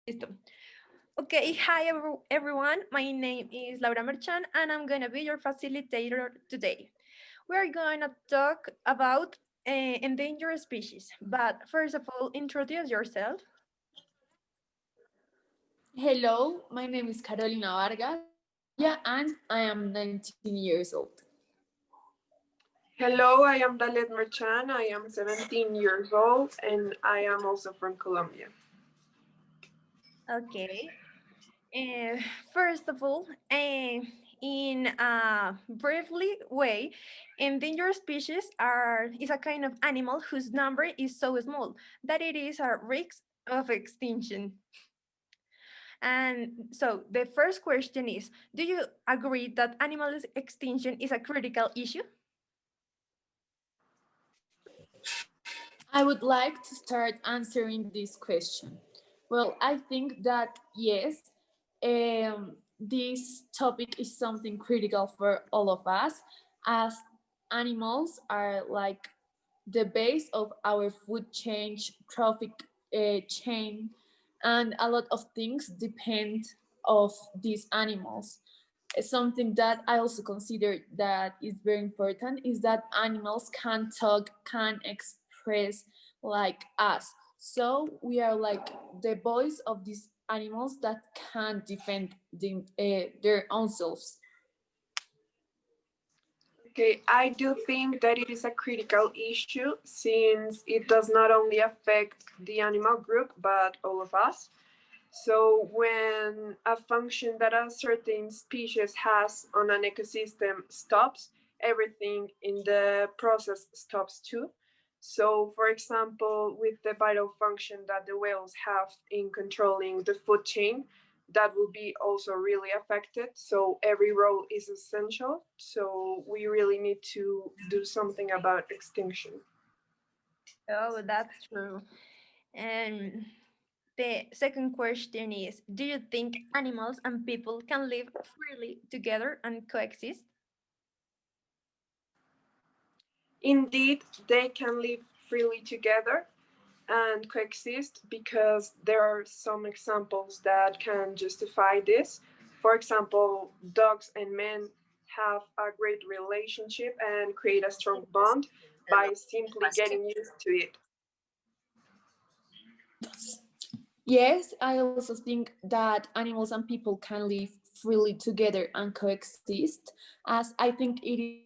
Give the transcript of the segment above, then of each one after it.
Listo. Okay, hi everyone. My name is Laura Merchan and I'm gonna be your facilitator today. We're gonna talk about endangered species. But first of all, introduce yourself. Hello, my name is Carolina Vargas and I am 19 years old. Hello, I am Dalet Merchan. I am 17 years old and I am also from Colombia. Okay. Uh, First of all, in a briefly way, endangered species is a kind of animal whose number is so small that it is a risk of extinction. And so the first question is, do you agree that animal extinction is a critical issue? I would like to start answering this question. Well, I think that yes, this topic is something critical for all of us, as animals are like the base of our food chain, trophic chain, and a lot of things depend of these animals. Something that I also consider that is very important is that animals can talk, can express like us. So we are like the voice of these animals that can defend their own selves. Okay, I do think that it is a critical issue since it does not only affect the animal group but all of us. So, when a function that a certain species has on an ecosystem stops, everything in the process stops too. So, for example, with the vital function that the whales have in controlling the food chain, that will be also really affected. So, every role is essential. So, we really need to do something about extinction. Oh, that's true. And the second question is, do you think animals and people can live freely together and coexist? Indeed, they can live freely together and coexist because there are some examples that can justify this. For example, dogs and men have a great relationship and create a strong bond by simply getting used to it. Yes, I also think that animals and people can live freely together and coexist, as I think it is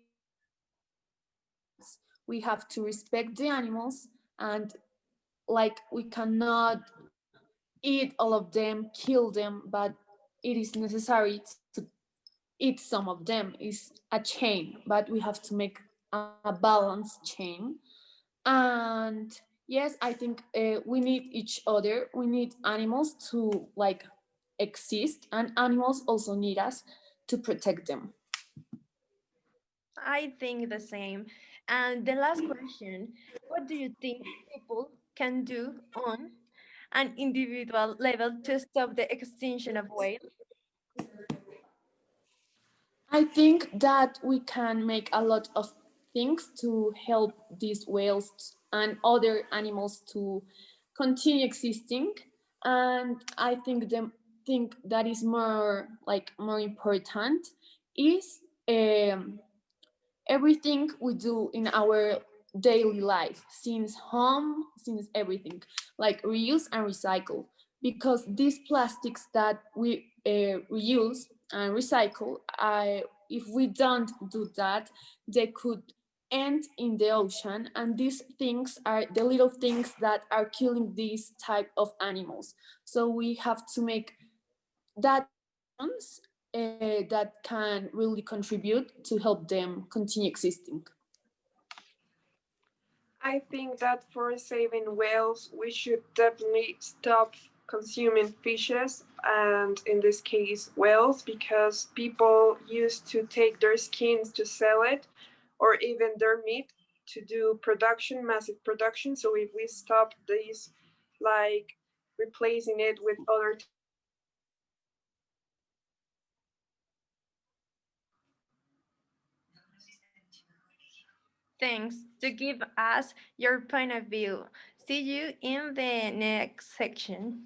we have to respect the animals and like we cannot eat all of them, kill them, but it is necessary to eat some of them. It's a chain, but we have to make a balanced chain. And yes, I think we need each other. We need animals to like exist, and animals also need us to protect them. I think the same. And the last question, what do you think people can do on an individual level to stop the extinction of whales? I think that we can make a lot of things to help these whales and other animals to continue existing. And I think the thing that is more important is everything we do in our daily life, since home, since everything, like reuse and recycle, because these plastics that we reuse and recycle, if we don't do that, they could end in the ocean, and these things are the little things that are killing these type of animals. So we have to make that actions that can really contribute to help them continue existing. I think that for saving whales, we should definitely stop consuming fishes and, in this case, whales, because people used to take their skins to sell it or even their meat to do production, massive production. So, if we stop this, like replacing it with other Thanks to give us your point of view. See you in the next section.